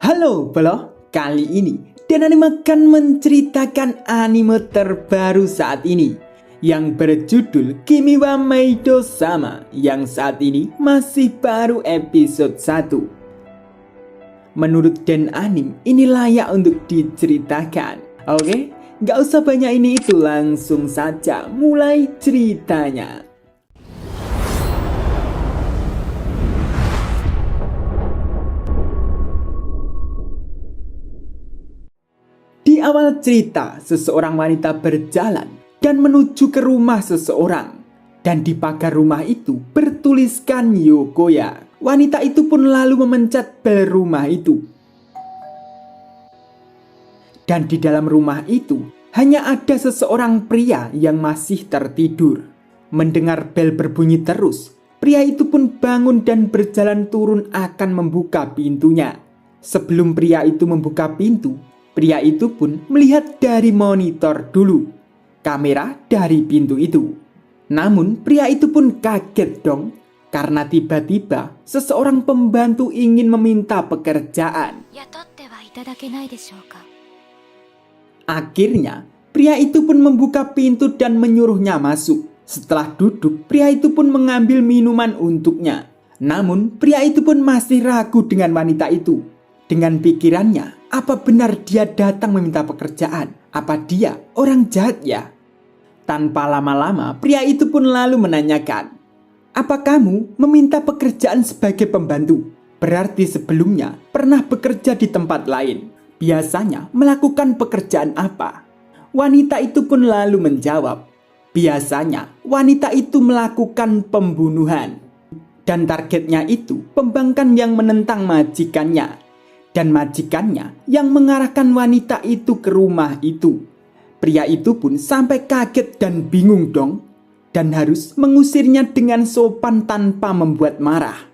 Halo Belo, kali ini Dan Anime akan menceritakan anime terbaru saat ini yang berjudul Kimi wa Meido Sama yang saat ini masih baru episode 1. Menurut Dan Anime ini layak untuk diceritakan. Oke, gak usah banyak ini itu, langsung saja mulai ceritanya. Di awal cerita, seseorang wanita berjalan dan menuju ke rumah seseorang. Dan di pagar rumah itu bertuliskan Yokoya. Wanita itu pun lalu memencet bel rumah itu. Dan di dalam rumah itu hanya ada seseorang pria yang masih tertidur. Mendengar bel berbunyi terus, pria itu pun bangun dan berjalan turun akan membuka pintunya. Sebelum pria itu membuka pintu, pria itu pun melihat dari monitor dulu kamera dari pintu itu. Namun pria itu pun kaget dong, karena tiba-tiba seseorang pembantu ingin meminta pekerjaan. Akhirnya pria itu pun membuka pintu dan menyuruhnya masuk. Setelah duduk, pria itu pun mengambil minuman untuknya. Namun pria itu pun masih ragu dengan wanita itu. Dengan pikirannya, apa benar dia datang meminta pekerjaan? Apa dia orang jahat ya? Tanpa lama-lama, pria itu pun lalu menanyakan, "Apa kamu meminta pekerjaan sebagai pembantu? Berarti sebelumnya pernah bekerja di tempat lain. Biasanya melakukan pekerjaan apa?" Wanita itu pun lalu menjawab, "Biasanya wanita itu melakukan pembunuhan. Dan targetnya itu pembangkang yang menentang majikannya. Dan majikannya yang mengarahkan wanita itu ke rumah itu." Pria itu pun sampai kaget dan bingung dong, dan harus mengusirnya dengan sopan tanpa membuat marah.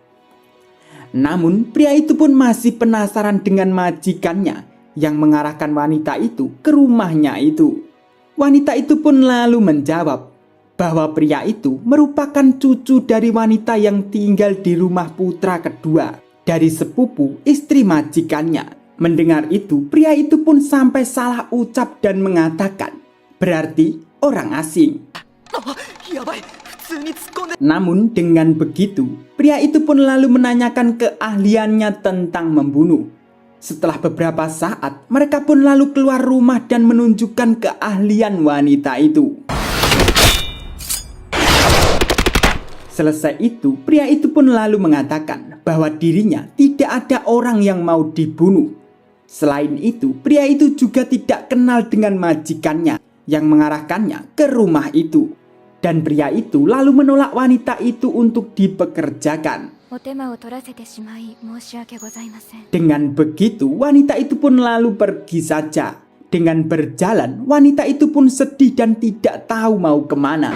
Namun pria itu pun masih penasaran dengan majikannya yang mengarahkan wanita itu ke rumahnya itu. Wanita itu pun lalu menjawab bahwa pria itu merupakan cucu dari wanita yang tinggal di rumah putra kedua dari sepupu istri majikannya. Mendengar itu, pria itu pun sampai salah ucap dan mengatakan, "Berarti orang asing." Namun dengan begitu, pria itu pun lalu menanyakan keahliannya tentang membunuh. Setelah beberapa saat, mereka pun lalu keluar rumah dan menunjukkan keahlian wanita itu. Selesai itu, pria itu pun lalu mengatakan bahwa dirinya tidak ada orang yang mau dibunuh. Selain itu, pria itu juga tidak kenal dengan majikannya yang mengarahkannya ke rumah itu. Dan pria itu lalu menolak wanita itu untuk dipekerjakan. Dengan begitu, wanita itu pun lalu pergi saja. Dengan berjalan, wanita itu pun sedih dan tidak tahu mau kemana.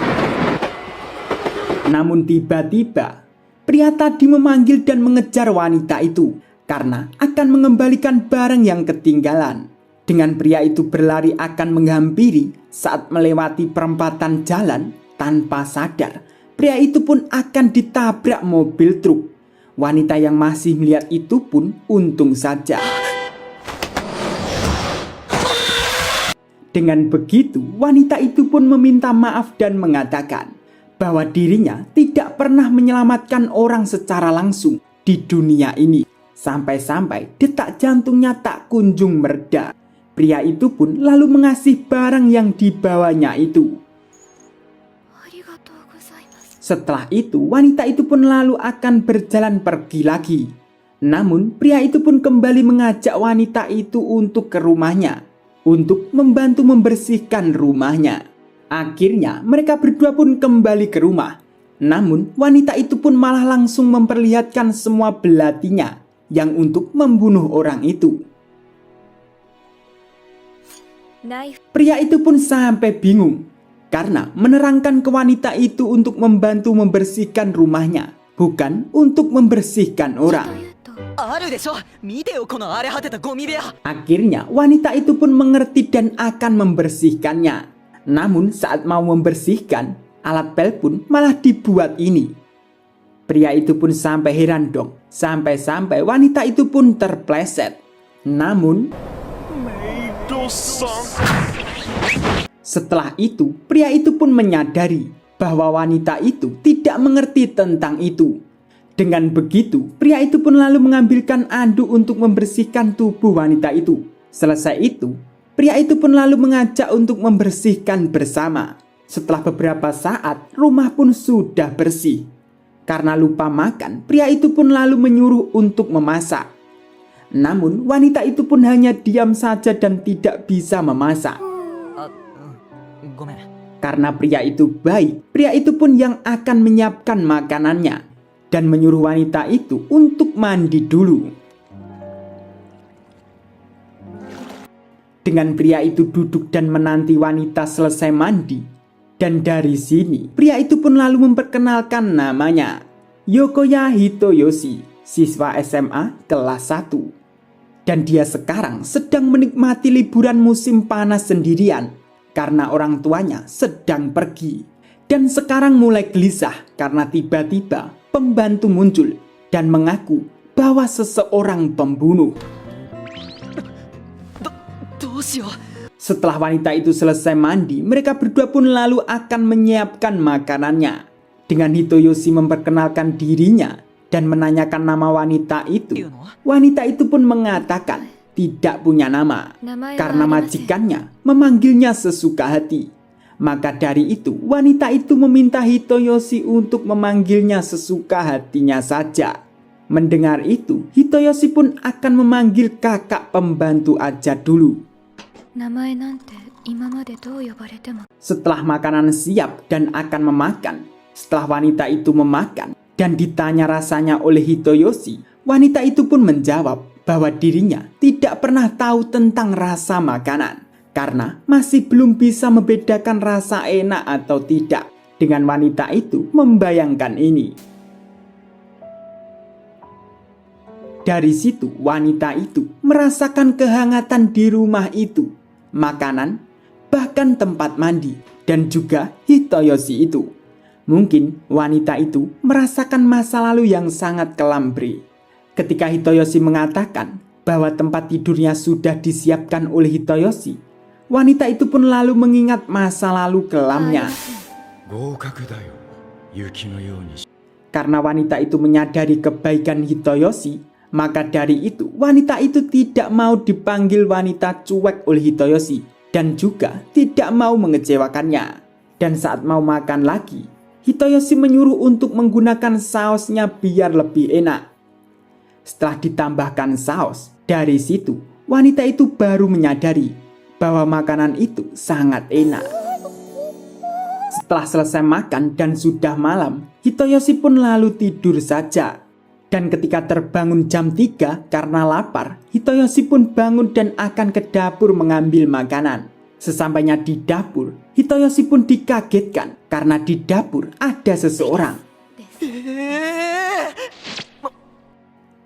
Namun tiba-tiba, pria tadi memanggil dan mengejar wanita itu karena akan mengembalikan barang yang ketinggalan. Dengan pria itu berlari akan menghampiri saat melewati perempatan jalan, tanpa sadar pria itu pun akan ditabrak mobil truk. Wanita yang masih melihat itu pun untung saja. Dengan begitu, wanita itu pun meminta maaf dan mengatakan bahwa dirinya tidak pernah menyelamatkan orang secara langsung di dunia ini. Sampai-sampai detak jantungnya tak kunjung mereda. Pria itu pun lalu mengasih barang yang dibawanya itu. Setelah itu, wanita itu pun lalu akan berjalan pergi lagi. Namun, pria itu pun kembali mengajak wanita itu untuk ke rumahnya, untuk membantu membersihkan rumahnya. Akhirnya, mereka berdua pun kembali ke rumah. Namun, wanita itu pun malah langsung memperlihatkan semua belatinya yang untuk membunuh orang itu. Pria itu pun sampai bingung karena menerangkan ke wanita itu untuk membantu membersihkan rumahnya, bukan untuk membersihkan orang. Akhirnya wanita itu pun mengerti dan akan membersihkannya. Namun saat mau membersihkan, alat pel pun malah dibuat ini. Pria itu pun sampai heran dong, sampai-sampai wanita itu pun terpleset. Namun, setelah itu, pria itu pun menyadari bahwa wanita itu tidak mengerti tentang itu. Dengan begitu, pria itu pun lalu mengambilkan anduk untuk membersihkan tubuh wanita itu. Selesai itu, pria itu pun lalu mengajak untuk membersihkan bersama. Setelah beberapa saat, rumah pun sudah bersih. Karena lupa makan, pria itu pun lalu menyuruh untuk memasak. Namun, wanita itu pun hanya diam saja dan tidak bisa memasak. Karena pria itu baik, pria itu pun yang akan menyiapkan makanannya dan menyuruh wanita itu untuk mandi dulu. Dengan pria itu duduk dan menanti wanita selesai mandi. Dan dari sini, pria itu pun lalu memperkenalkan namanya, Yokoya Hitoyoshi, siswa SMA kelas 1. Dan dia sekarang sedang menikmati liburan musim panas sendirian karena orang tuanya sedang pergi. Dan sekarang mulai gelisah karena tiba-tiba pembantu muncul dan mengaku bahwa seseorang pembunuh. Setelah wanita itu selesai mandi, mereka berdua pun lalu akan menyiapkan makanannya. Dengan Hitoyoshi memperkenalkan dirinya dan menanyakan nama wanita itu, wanita itu pun mengatakan tidak punya nama karena majikannya memanggilnya sesuka hati. Maka dari itu, wanita itu meminta Hitoyoshi untuk memanggilnya sesuka hatinya saja. Mendengar itu, Hitoyoshi pun akan memanggil kakak pembantu aja dulu. Setelah makanan siap dan akan memakan, setelah wanita itu memakan dan ditanya rasanya oleh Hitoyoshi, wanita itu pun menjawab bahwa dirinya tidak pernah tahu tentang rasa makanan karena masih belum bisa membedakan rasa enak atau tidak. Dengan wanita itu membayangkan ini. Dari situ wanita itu merasakan kehangatan di rumah itu, makanan, bahkan tempat mandi, dan juga Hitoyoshi itu. Mungkin wanita itu merasakan masa lalu yang sangat kelam, Bre. Ketika Hitoyoshi mengatakan bahwa tempat tidurnya sudah disiapkan oleh Hitoyoshi, wanita itu pun lalu mengingat masa lalu kelamnya. Karena wanita itu menyadari kebaikan Hitoyoshi, maka dari itu wanita itu tidak mau dipanggil wanita cuek oleh Hitoyoshi dan juga tidak mau mengecewakannya. Dan saat mau makan lagi, Hitoyoshi menyuruh untuk menggunakan sausnya biar lebih enak. Setelah ditambahkan saus, dari situ wanita itu baru menyadari bahwa makanan itu sangat enak. Setelah selesai makan dan sudah malam, Hitoyoshi pun lalu tidur saja. Dan ketika terbangun jam 3 karena lapar, Hitoyoshi pun bangun dan akan ke dapur mengambil makanan. Sesampainya di dapur, Hitoyoshi pun dikagetkan karena di dapur ada seseorang.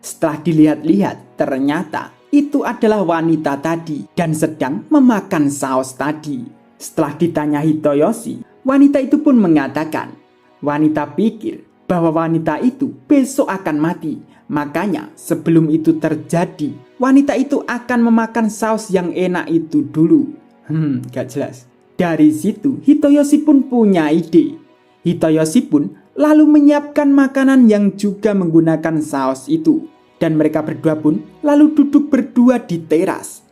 Setelah dilihat-lihat, ternyata itu adalah wanita tadi dan sedang memakan saus tadi. Setelah ditanya Hitoyoshi, wanita itu pun mengatakan, wanita pikir bahwa wanita itu besok akan mati. Makanya sebelum itu terjadi, wanita itu akan memakan saus yang enak itu dulu. Gak jelas. Dari situ Hitoyoshi pun punya ide. Hitoyoshi pun lalu menyiapkan makanan yang juga menggunakan saus itu. Dan mereka berdua pun lalu duduk berdua di teras.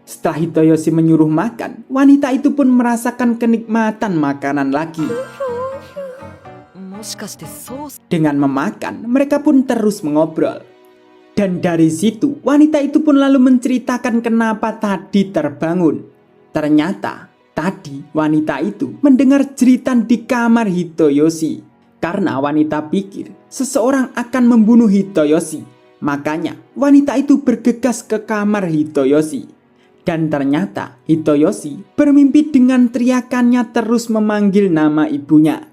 Setelah Hitoyoshi menyuruh makan, wanita itu pun merasakan kenikmatan makanan lagi. Dengan memakan, mereka pun terus mengobrol. Dan dari situ, wanita itu pun lalu menceritakan kenapa tadi terbangun. Ternyata, tadi wanita itu mendengar jeritan di kamar Hitoyoshi. Karena wanita pikir seseorang akan membunuh Hitoyoshi. Makanya, wanita itu bergegas ke kamar Hitoyoshi. Dan ternyata, Hitoyoshi bermimpi dengan teriakannya terus memanggil nama ibunya.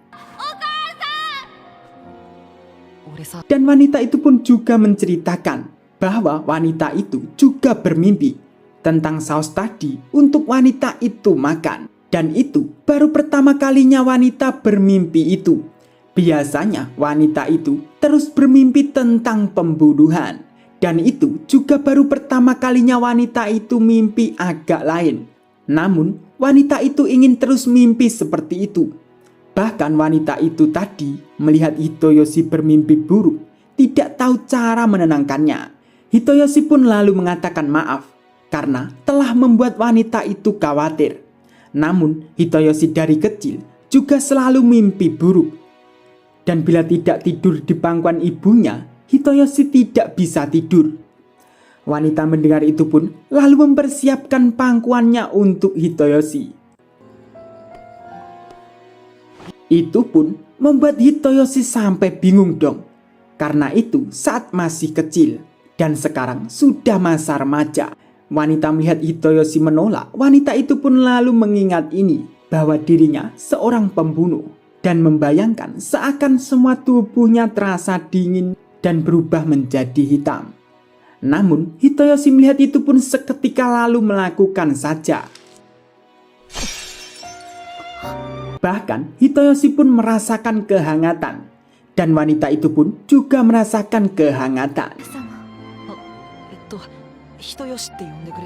Dan wanita itu pun juga menceritakan bahwa wanita itu juga bermimpi tentang saus tadi untuk wanita itu makan. Dan itu baru pertama kalinya wanita bermimpi itu. Biasanya wanita itu terus bermimpi tentang pembunuhan. Dan itu juga baru pertama kalinya wanita itu mimpi agak lain. Namun wanita itu ingin terus mimpi seperti itu. Bahkan wanita itu tadi melihat Hitoyoshi bermimpi buruk, tidak tahu cara menenangkannya. Hitoyoshi pun lalu mengatakan maaf karena telah membuat wanita itu khawatir. Namun Hitoyoshi dari kecil juga selalu mimpi buruk. Dan bila tidak tidur di pangkuan ibunya, Hitoyoshi tidak bisa tidur. Wanita mendengar itu pun lalu mempersiapkan pangkuannya untuk Hitoyoshi. Itu pun membuat Hitoyoshi sampai bingung dong. Karena itu saat masih kecil dan sekarang sudah masa remaja. Wanita melihat Hitoyoshi menolak, wanita itu pun lalu mengingat ini bahwa dirinya seorang pembunuh dan membayangkan seakan semua tubuhnya terasa dingin dan berubah menjadi hitam. Namun Hitoyoshi melihat itu pun seketika lalu melakukan saja. Bahkan Hitoyoshi pun merasakan kehangatan dan wanita itu pun juga merasakan kehangatan.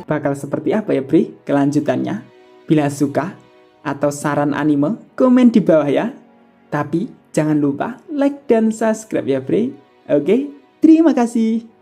Bakal seperti apa ya Bre kelanjutannya? Bila suka atau saran anime, komen di bawah ya. Tapi jangan lupa like dan subscribe ya Bre. Oke, terima kasih.